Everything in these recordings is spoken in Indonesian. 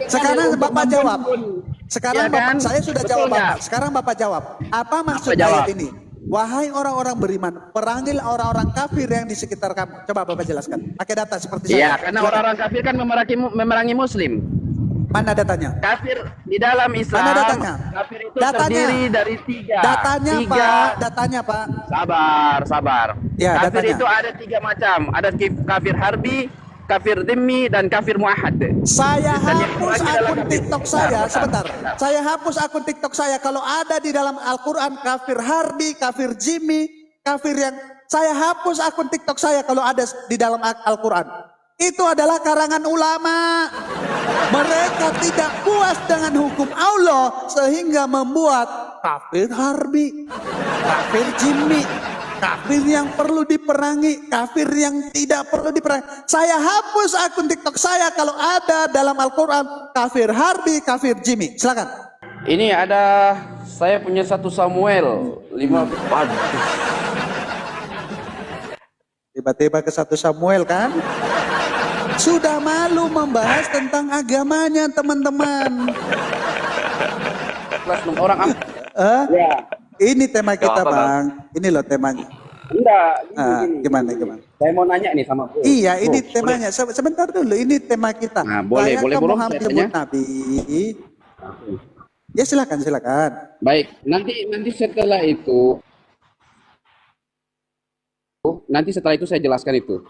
Sekarang Bapak jawab. Sekarang Ya kan? saya sudah Betul jawab nggak? Bapak. Sekarang Bapak jawab. Apa maksud jawab? ayat ini? Wahai orang-orang beriman, perangilah orang-orang kafir yang di sekitar kamu. Coba Bapak jelaskan. Pakai data seperti Iya, saya. karena orang-orang kafir kan memerangi Muslim. Mana datanya? Kafir di dalam Islam. Mana datanya? Kafir itu Datanya. terdiri dari tiga. Datanya Pak. Datanya Pak. Sabar. Ya, kafir datanya. itu ada tiga macam. Ada kafir harbi, kafir dhimmi, dan kafir muahad. Saya Dan yang hapus lagi adalah akun kafir. TikTok saya. Bentar. Sebentar. Saya hapus akun TikTok saya. Kalau ada di dalam Al-Quran kafir harbi, kafir jimmy, kafir yang... Saya hapus akun TikTok saya kalau ada di dalam Al-Quran. Itu adalah karangan ulama. Mereka tidak puas dengan hukum Allah sehingga membuat kafir harbi, kafir jimmy, kafir yang perlu diperangi, kafir yang tidak perlu diperangi. Saya hapus akun TikTok saya kalau ada dalam Al-Quran kafir harbi, kafir jimmy. Silakan. Ini ada saya punya 1 Samuel 5. Tiba-tiba ke 1 Samuel kan? Sudah malu membahas tentang agamanya teman-teman. Orang Ya. Ini tema kita Bang. Ini loh temanya. enggak. Gimana? Saya mau nanya nih sama Bro. Iya, ini temanya. Sebentar dulu, ini tema kita. Nah, boleh Bro, Muhammad saya tanya. Nabi. Ya silakan. Baik, nanti setelah itu saya jelaskan itu.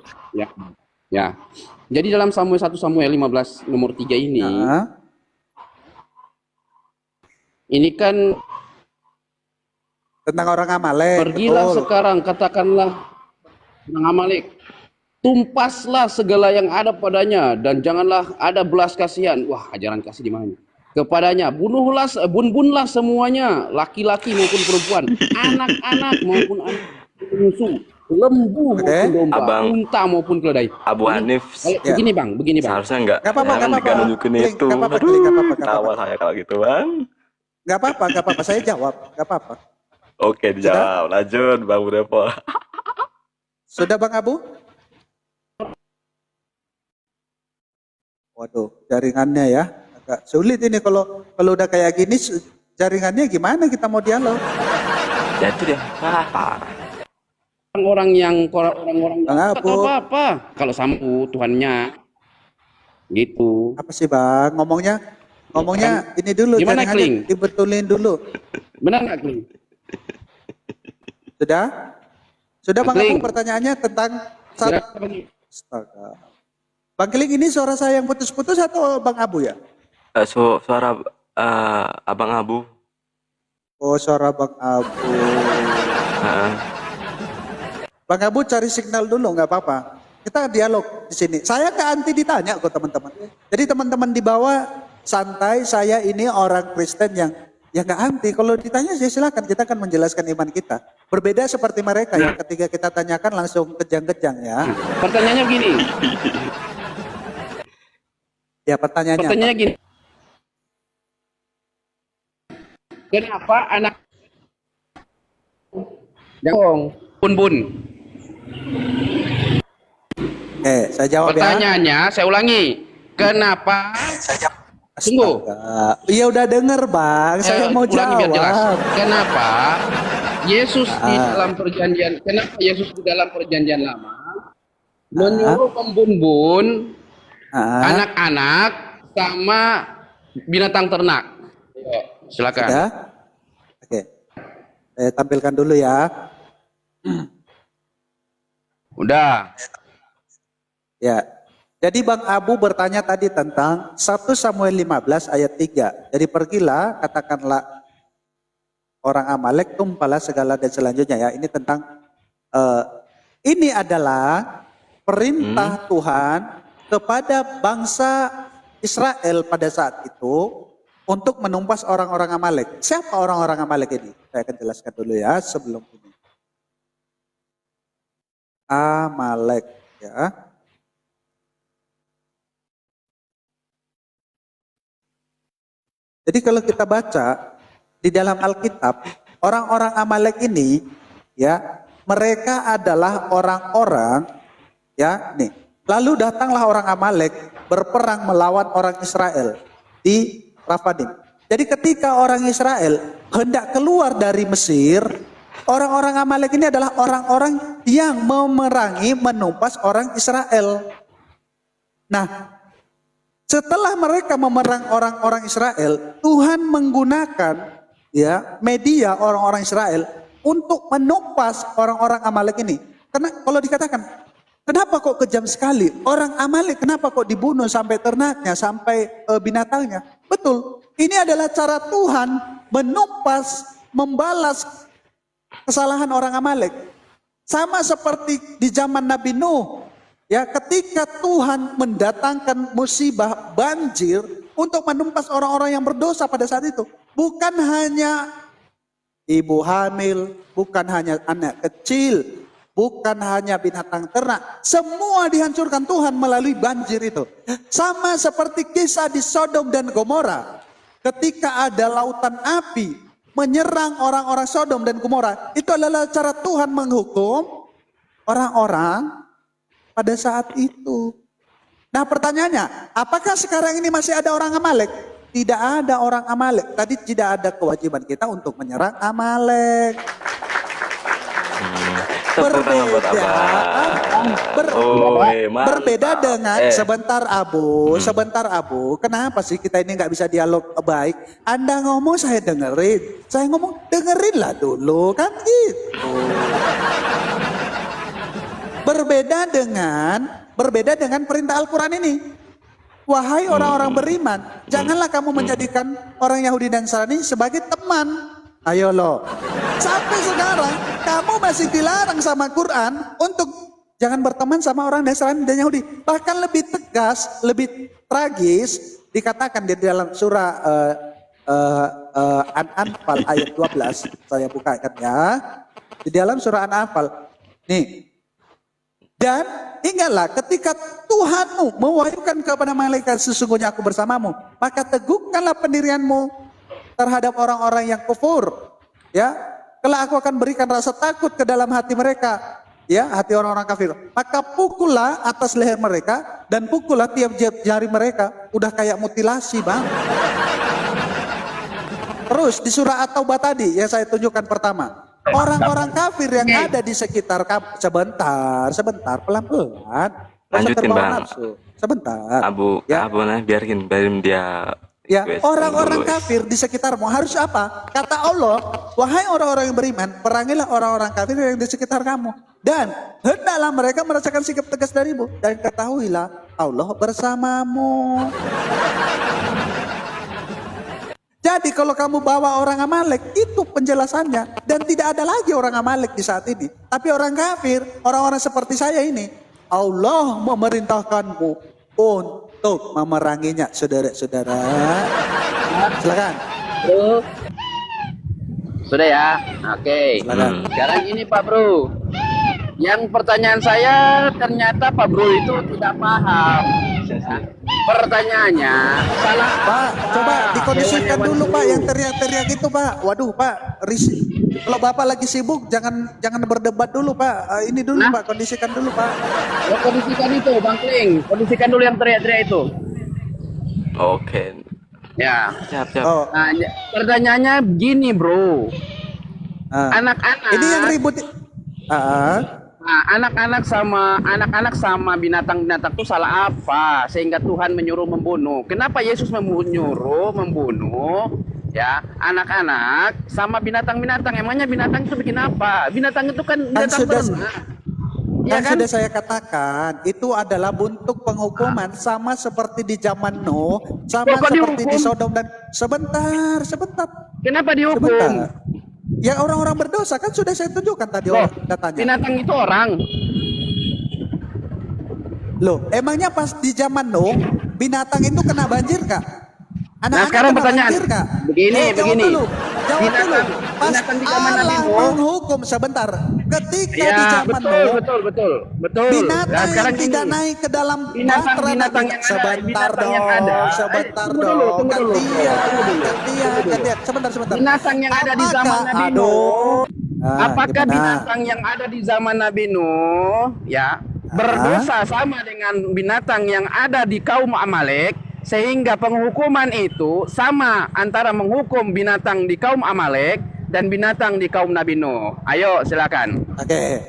Ya. Jadi dalam 1 Samuel 15 nomor 3 ini, ini kan tentang orang Amalek. pergilah betul. sekarang, katakanlah orang Amalek, tumpaslah segala yang ada padanya dan janganlah ada belas kasihan. Wah, ajaran kasih di mana? Kepadanya, bunlah semuanya, laki-laki maupun perempuan, anak-anak maupun anak musuh, lembu maupun domba, unta maupun keledai. Abu Hanif, begini bang. seharusnya enggak apa-apa. nunjukin itu. Tawa saya kalau gitu bang. Gak apa-apa. Saya jawab. Gak apa-apa. Oke, dijawab. Lanjut Bang Budepo. Sudah Bang Abu? Waduh, jaringannya ya. Agak sulit ini kalau udah kayak gini, jaringannya gimana kita mau dialog? Ya itu dia. Parah. Orang-orang apa? Kalau sama Tuhannya gitu. Apa sih Bang? Ngomongnya ini dulu. Gimana Kling? Dibetulin dulu. Benar nggak Kling? Sudah Bang Kling. Abu, pertanyaannya tentang Astaga. Bang Kling, ini suara saya yang putus-putus atau Bang Abu ya? Suara Abang Abu. Oh, suara Bang Abu. Bang Abu cari signal dulu, nggak apa-apa. Kita dialog di sini. Saya nggak anti ditanya kok teman-teman. Jadi teman-teman di bawah santai. Saya ini orang Kristen yang nggak anti. Kalau ditanya saya silakan. Kita akan menjelaskan iman kita. Berbeda seperti mereka yang ketika kita tanyakan langsung kejang-kejang ya. Pertanyaannya begini. Ya pertanyaannya gini. Kenapa anak bun? Saya jawab Pertanyaannya, saya ulangi. Kenapa? Tunggu. Iya udah denger Bang, saya mau ulangi biar jelas. jawab. Kenapa Yesus di dalam perjanjian lama menyuruh pembun-bun, anak-anak sama binatang ternak? Silakan. Ya? Oke. Saya tampilkan dulu ya. Udah. Ya. Jadi Bang Abu bertanya tadi tentang 1 Samuel 15 ayat 3. Jadi pergilah, katakanlah orang Amalek, tumpalah segala dan selanjutnya ya. Ini tentang ini adalah perintah Tuhan kepada bangsa Israel pada saat itu untuk menumpas orang-orang Amalek. Siapa orang-orang Amalek ini? Saya akan jelaskan dulu ya sebelum ini. Amalek ya. Jadi kalau kita baca di dalam Alkitab, orang-orang Amalek ini ya, mereka adalah orang-orang ya nih. Lalu datanglah orang Amalek berperang melawan orang Israel. di Rafadim. Jadi ketika orang Israel hendak keluar dari Mesir, orang-orang Amalek ini adalah orang-orang yang memerangi, menumpas orang Israel. Nah, setelah mereka memerang orang-orang Israel, Tuhan menggunakan ya media orang-orang Israel untuk menumpas orang-orang Amalek ini. Karena kalau dikatakan, kenapa kok kejam sekali? Orang Amalek kenapa kok dibunuh sampai ternaknya, sampai binatangnya? Betul, ini adalah cara Tuhan menumpas, membalas kesalahan orang Amalek. Sama seperti di zaman Nabi Nuh. Ya, ketika Tuhan mendatangkan musibah banjir untuk menumpas orang-orang yang berdosa pada saat itu. Bukan hanya ibu hamil, bukan hanya anak kecil, bukan hanya binatang ternak. Semua dihancurkan Tuhan melalui banjir itu. Sama seperti kisah di Sodom dan Gomora. Ketika ada lautan api menyerang orang-orang Sodom dan Gomora. Itu adalah cara Tuhan menghukum orang-orang pada saat itu. Nah pertanyaannya, apakah sekarang ini masih ada orang Amalek? Tidak ada orang Amalek. Tadi tidak ada kewajiban kita untuk menyerang Amalek. Berbeda dengan sebentar Abu. Kenapa sih kita ini nggak bisa dialog baik? Anda ngomong saya dengerin, saya ngomong dengerinlah dulu kan gitu. Berbeda dengan perintah Al-Quran ini. Wahai orang-orang beriman, janganlah kamu menjadikan orang Yahudi dan Nasrani sebagai teman. Ayo loh. Sampai sekarang kamu masih dilarang sama Quran untuk jangan berteman sama orang Nasrani dan Yahudi. Bahkan lebih tegas, lebih tragis dikatakan di dalam surah An-Anfal ayat 12. Saya bukakan ya. Di dalam surah An-Anfal. Nih. Dan ingatlah ketika Tuhanmu mewahyukan kepada malaikat sesungguhnya aku bersamamu, maka teguhkanlah pendirianmu terhadap orang-orang yang kufur. Ya, kelak aku akan berikan rasa takut ke dalam hati mereka, ya, hati orang-orang kafir. Maka pukullah atas leher mereka dan pukullah tiap jari mereka. Udah kayak mutilasi, Bang. Terus di surah At-Taubah tadi yang saya tunjukkan pertama. Orang-orang kafir yang ada di sekitar kamu. Sebentar, pelan-pelan. Lanjutin Bang. Sebentar. Abu biarin dia. Ya, orang-orang kafir di sekitarmu harus apa? Kata Allah, wahai orang-orang yang beriman, perangilah orang-orang kafir yang di sekitar kamu. Dan hendaklah mereka merasakan sikap tegas darimu. Dan ketahuilah Allah bersamamu. Jadi kalau kamu bawa orang Amalek, itu penjelasannya. Dan tidak ada lagi orang Amalek di saat ini. Tapi orang kafir, orang-orang seperti saya ini, Allah memerintahkanmu untuk memeranginya, saudara-saudara. Silakan. Bro. Sudah ya? Oke. Silakan. Sekarang ini Pak Bro. Yang pertanyaan saya ternyata Pak Bro itu tidak paham. Pertanyaannya salah. Pak, coba dikondisikan dulu Pak yang teriak-teriak itu Pak. Waduh Pak, risih. Kalau Bapak lagi sibuk jangan berdebat dulu Pak. Ini dulu Pak, kondisikan dulu Pak. Ya, kondisikan itu Bang Kling. Kondisikan dulu yang teriak-teriak itu. Oke. Ya. Siap. Oh. Nah, pertanyaannya begini Bro. Anak-anak. Ini yang ribut. Nah, anak-anak sama binatang-binatang itu salah apa sehingga Tuhan menyuruh membunuh? Kenapa Yesus menyuruh membunuh ya anak-anak sama binatang-binatang? Emangnya binatang itu bikin apa? Binatang itu kan binatang ternak. Ya kan? Sudah saya katakan itu adalah bentuk penghukuman sama seperti di zaman Nuh, sama seperti di Sodom dan sebentar. Kenapa dihukum? Sebentar. Ya orang-orang berdosa kan sudah saya tunjukkan tadi datanya. Binatang itu orang. Loh, emangnya pas di zaman Nuh binatang itu kena banjir kak? Nah sekarang pertanyaan, begini. Jawab dulu. Pas binatang di zaman Nabi Allah Nuh menghukum sebentar. Ketika ya, di zaman Nuh, betul. binatang Nah, sekarang yang tidak ini, naik ke dalam binatang yang sebentar ada, dong. Tunggu dulu. Gantian. Sebentar. Binatang yang ada di zaman Nabi Nuh. Apakah binatang yang ada di zaman Nabi Nuh ya berdosa sama dengan binatang yang ada di kaum Amalek Sehingga penghukuman itu sama antara menghukum binatang di kaum Amalek dan binatang di kaum Nabi Nuh. Ayo silakan. Oke.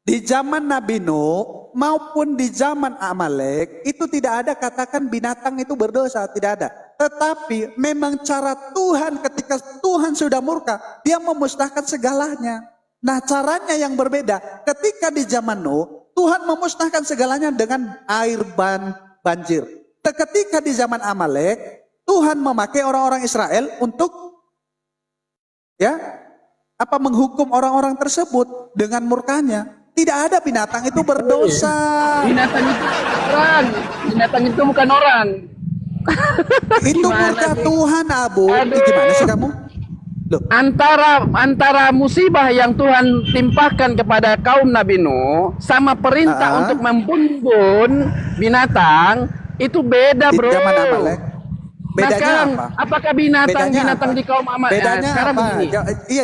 Di zaman Nabi Nuh maupun di zaman Amalek itu tidak ada katakan binatang itu berdosa, tidak ada. Tetapi memang cara Tuhan ketika Tuhan sudah murka, dia memusnahkan segalanya. Nah caranya yang berbeda. Ketika di zaman Nuh, Tuhan memusnahkan segalanya dengan air banjir. Ketika di zaman Amalek, Tuhan memakai orang-orang Israel untuk menghukum orang-orang tersebut dengan murkanya. Tidak ada binatang itu berdosa. Binatang itu orang. Binatang itu bukan orang. Itu murka Tuhan, Abu. Gimana sih kamu? Loh. Antara musibah yang Tuhan timpakan kepada kaum Nabi Nuh sama perintah untuk membunuh binatang itu beda, bro. Di zaman Amalek. Bedanya apa? Apakah binatang di kaum Amalek? Bedanya sekarang apa? begini. Iya,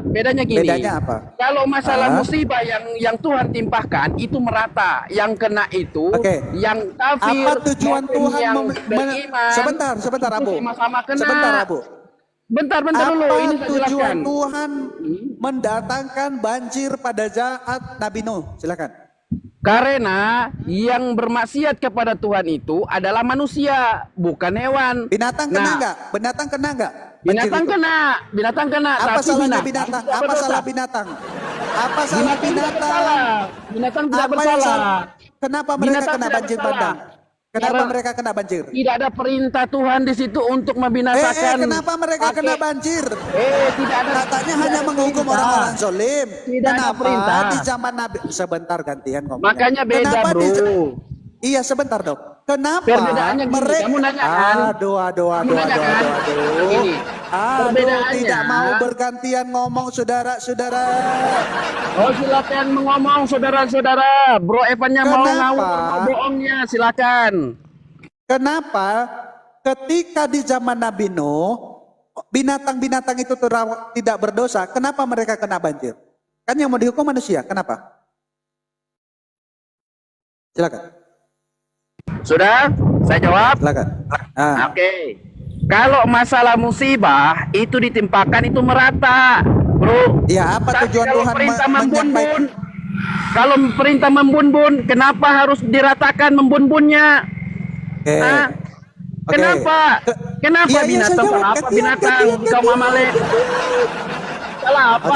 bedanya gini. Bedanya apa? Kalau masalah musibah yang Tuhan timpahkan itu merata. Yang kena itu, yang kafir, apa tujuan Tuhan yang beriman. Sebentar, Abu. Sama-sama kena. Sebentar, Abu. Bentar dulu. Ini saya tujuan jelaskan. Tuhan mendatangkan banjir pada zaman Nabi Nuh? Silakan. Karena yang bermaksiat kepada Tuhan itu adalah manusia, bukan hewan. Binatang kena enggak? Binatang kena enggak? Binatang kena. Apa tapi salahnya binatang? Apa salah binatang? Apa salah binatang? Binatang tidak bersalah. Kenapa mereka kena banjir bandang? Kenapa mereka kena banjir? Tidak ada perintah Tuhan di situ untuk membinasakan. Kenapa mereka kena banjir? Tidak ada. Katanya hanya menghukum orang-orang zolim. Tidak ada perintah. Di zaman Nabi? Sebentar gantian ngomong. Makanya beda, bro. Iya sebentar dok. Kenapa perbedaannya gini, mereka? Kamu nanya kan? Aduh. Gini, perbedaannya. Tidak mau bergantian ngomong saudara-saudara. Oh silakan mengomong saudara-saudara. Bro Evannya mau bohongnya silakan. Kenapa ketika di zaman Nabi Nuh binatang-binatang itu tidak berdosa, kenapa mereka kena banjir? Kan yang mau dihukum manusia, kenapa? Silakan. Sudah, saya jawab. Silakan. Oke. Kalau masalah musibah itu ditimpakan itu merata, bro. Ya, apa tujuan kalau Tuhan perintah menyampaikan? Kalau perintah membun-bun, kenapa harus diratakan membun-bunnya? Kenapa? Kenapa binatang? Apa binatang di kaum Amalek? Salah apa?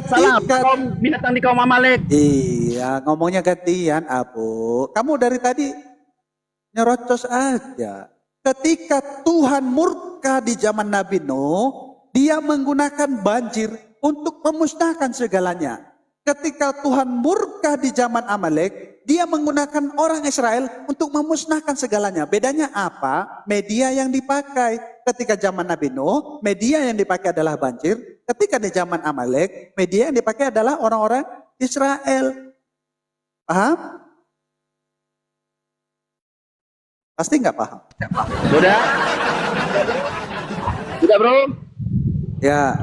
Salah apa binatang di kaum Amalek? Iya, ngomongnya gantian, Abu. Kamu dari tadi nyerocos aja. Ketika Tuhan murka di zaman Nabi Nuh, dia menggunakan banjir untuk memusnahkan segalanya. Ketika Tuhan murka di zaman Amalek, dia menggunakan orang Israel untuk memusnahkan segalanya. Bedanya apa? Media yang dipakai. Ketika zaman Nabi Nuh, media yang dipakai adalah banjir. Ketika di zaman Amalek, media yang dipakai adalah orang-orang Israel. Paham? Pasti nggak paham? Sudah? Sudah bro? Ya.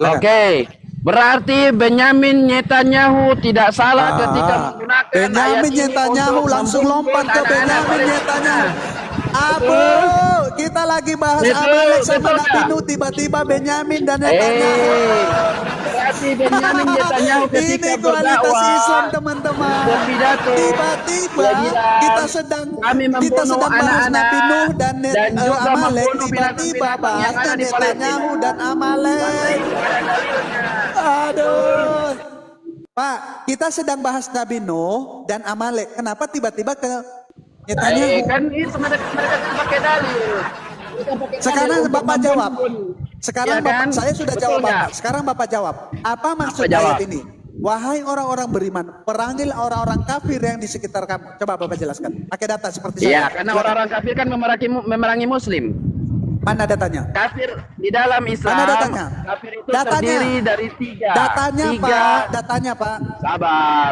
Oke. Berarti Benyamin Netanyahu tidak salah ketika menggunakan Benyamin Netanyahu langsung lompat ke Benyamin Netanyahu. Abu, kita lagi bahas Amalek sama Nabi Nuh, tiba-tiba Benyamin dan Netanyahu. Berarti Benyamin Netanyahu ketika ini kualitas berdakwah, Islam teman-teman. berpidato, Tiba-tiba kita sedang bahas Nabi Nuh dan Amalek. Tiba-tiba bahasnya Netanyahu dan Amalek. Aduh. Pak, kita sedang bahas Nabi Nuh dan Amalek. Kenapa tiba-tiba ke Netanyahu? Kan itu mereka pakai dalil. Sekarang Bapak jawab. Sekarang Ya kan? Bapak, saya sudah Betul jawab nggak? Bapak. Sekarang Bapak jawab. Apa maksud jawab? ayat ini? Wahai orang-orang beriman, perangilah orang-orang kafir yang di sekitar kamu. Coba Bapak jelaskan. Pakai data seperti Iya, saya. karena orang-orang kafir kan memerangi Muslim. Mana datanya? Kafir di dalam Islam. Mana datanya? Kafir itu Datanya. terdiri dari tiga. Datanya Tiga. Pak, datanya Pak.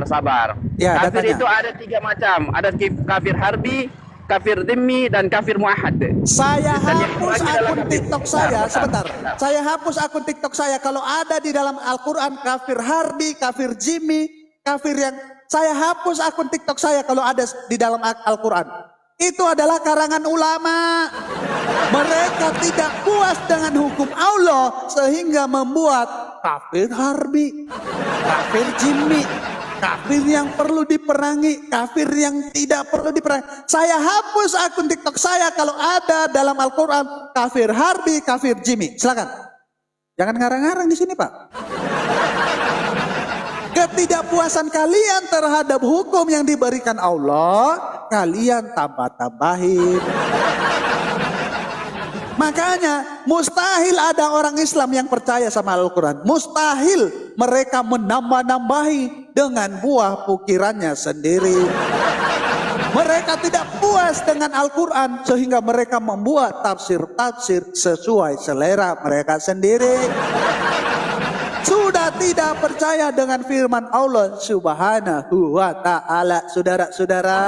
Sabar. Ya, kafir datanya. itu ada tiga macam. Ada kafir harbi, kafir dhimmi, dan kafir muahad. Saya Dan yang hapus lagi dalam akun kafir. TikTok saya, Bentar. sebentar. Saya hapus akun TikTok saya kalau ada di dalam Al-Quran kafir harbi, kafir jimmy, kafir yang... Saya hapus akun TikTok saya kalau ada di dalam Al-Quran. Itu adalah karangan ulama. Mereka tidak puas dengan hukum Allah sehingga membuat kafir harbi, kafir jimmi, kafir yang perlu diperangi, kafir yang tidak perlu diperangi. Saya hapus akun TikTok saya kalau ada dalam Al-Quran kafir harbi, kafir jimmi. Silakan. Jangan ngarang-ngarang di sini, Pak. Ketidakpuasan kalian terhadap hukum yang diberikan Allah, kalian tambah-tambahin. Makanya mustahil ada orang Islam yang percaya sama Al-Quran. Mustahil mereka menambah-nambahi dengan buah pikirannya sendiri. Mereka tidak puas dengan Al-Quran sehingga mereka membuat tafsir-tafsir sesuai selera mereka sendiri. Sudah tidak percaya dengan firman Allah Subhanahu wa ta'ala, saudara-saudara.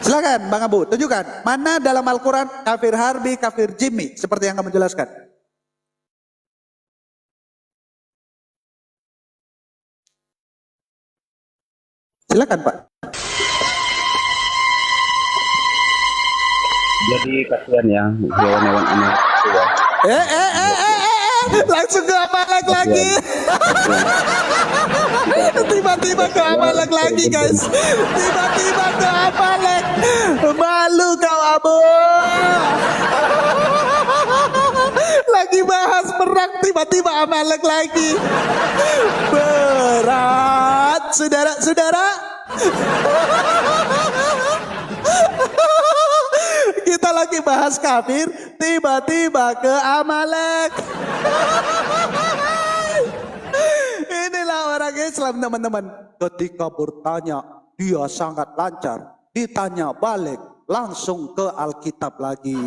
Silakan Bang Abu, tunjukkan mana dalam Al-Quran kafir harbi, kafir jimmi seperti yang kamu jelaskan. Silakan Pak. Jadi kasihan ya hewan-hewan ini. Langsung ke Amalek lagi. Tiba-tiba ke Amalek lagi guys. Tiba-tiba ke Amalek. Malu kau Abu. Lagi bahas perang tiba-tiba Amalek lagi. Berat saudara-saudara. Kita lagi bahas kafir, tiba-tiba ke Amalek. Inilah orang Islam teman-teman. Ketika bertanya, dia sangat lancar. Ditanya balik, langsung ke Alkitab lagi.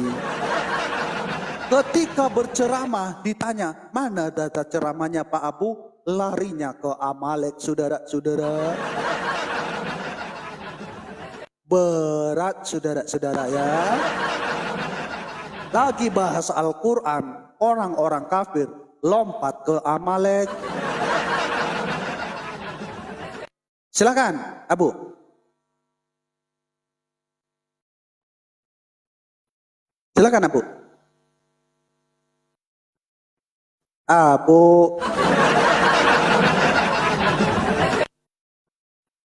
Ketika berceramah, ditanya, mana data ceramahnya Pak Abu? Larinya ke Amalek, saudara-saudara. Berat saudara-saudara ya. Lagi bahas Al-Quran, orang-orang kafir lompat ke Amalek. Silakan Abu. Silakan Abu. Abu.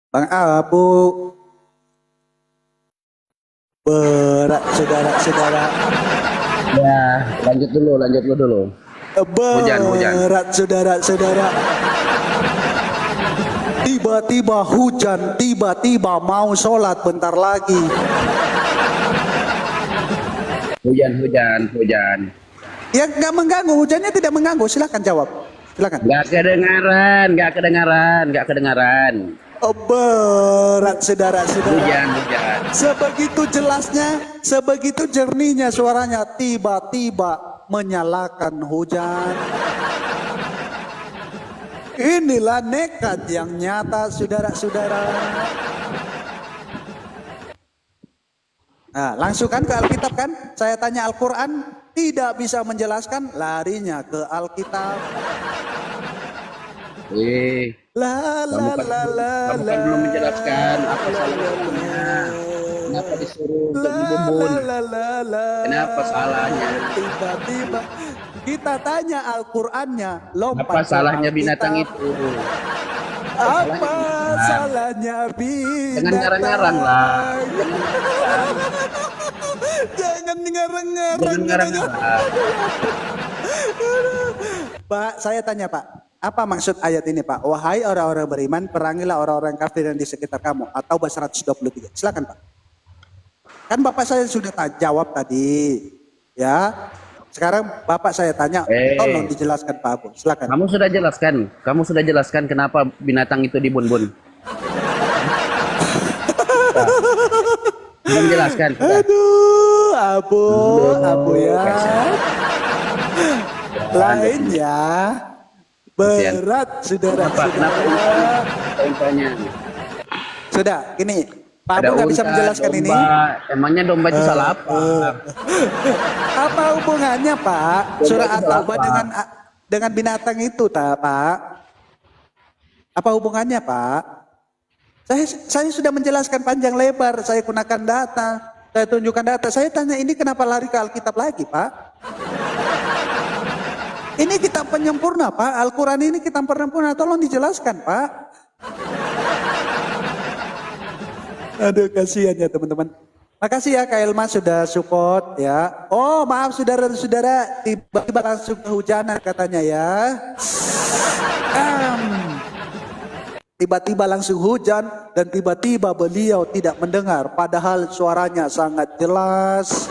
Bang Abu. Berat saudara-saudara. Ya, lanjut dulu. Hujan. Berat saudara-saudara. Tiba-tiba hujan, tiba-tiba mau sholat bentar lagi. Hujan. Yang nggak mengganggu, hujannya tidak mengganggu. Silakan jawab. Silakan. Nggak kedengaran. Oh, berat saudara-saudara. Hujan. Sebegitu jelasnya, sebegitu jernihnya suaranya, tiba-tiba menyalakan hujan. Inilah nekat yang nyata saudara-saudara. Nah, langsung kan ke Alkitab kan? Saya tanya Al-Quran tidak bisa menjelaskan, larinya ke Alkitab. Kamu kan belum menjelaskan apa salahnya. Kenapa disuruh untuk membumbun? Kenapa salahnya? Tiba-tiba kita tanya Al-Qurannya, lompat. Apa salahnya binatang itu? Apa salahnya binatang? Jangan ngarang-ngarang lah. Jangan ngarang-ngarang. Pak, saya tanya Pak, apa maksud ayat ini Pak? Wahai orang-orang beriman, perangilah orang-orang kafir yang di sekitar kamu. Atau bahasa 123. Silakan Pak. Kan Bapak saya sudah jawab tadi. Ya. Sekarang Bapak saya tanya, tolong dijelaskan Pak Abu. Silakan. Kamu sudah jelaskan kenapa binatang itu dibun-bun. Belum jelaskan. Aduh, Abu ya. Lainnya berat saudara-saudara. Contohnya. Sudah, gini. Pak Abu nggak bisa menjelaskan domba. ini. Emangnya domba itu salah apa? Apa hubungannya Pak? Surah At-Taubah dengan binatang itu Pak? Apa hubungannya Pak? Saya sudah menjelaskan panjang lebar, saya gunakan data, saya tunjukkan data. Saya tanya ini kenapa lari ke Alkitab lagi, Pak? Ini kitab penyempurna, Pak. Al-Quran ini kitab penyempurna, tolong dijelaskan, Pak. Aduh, kasihan ya teman-teman. Makasih ya Kak Elma sudah support ya. Oh maaf saudara-saudara, tiba-tiba langsung kehujanan katanya ya. Tiba-tiba langsung hujan dan tiba-tiba beliau tidak mendengar padahal suaranya sangat jelas.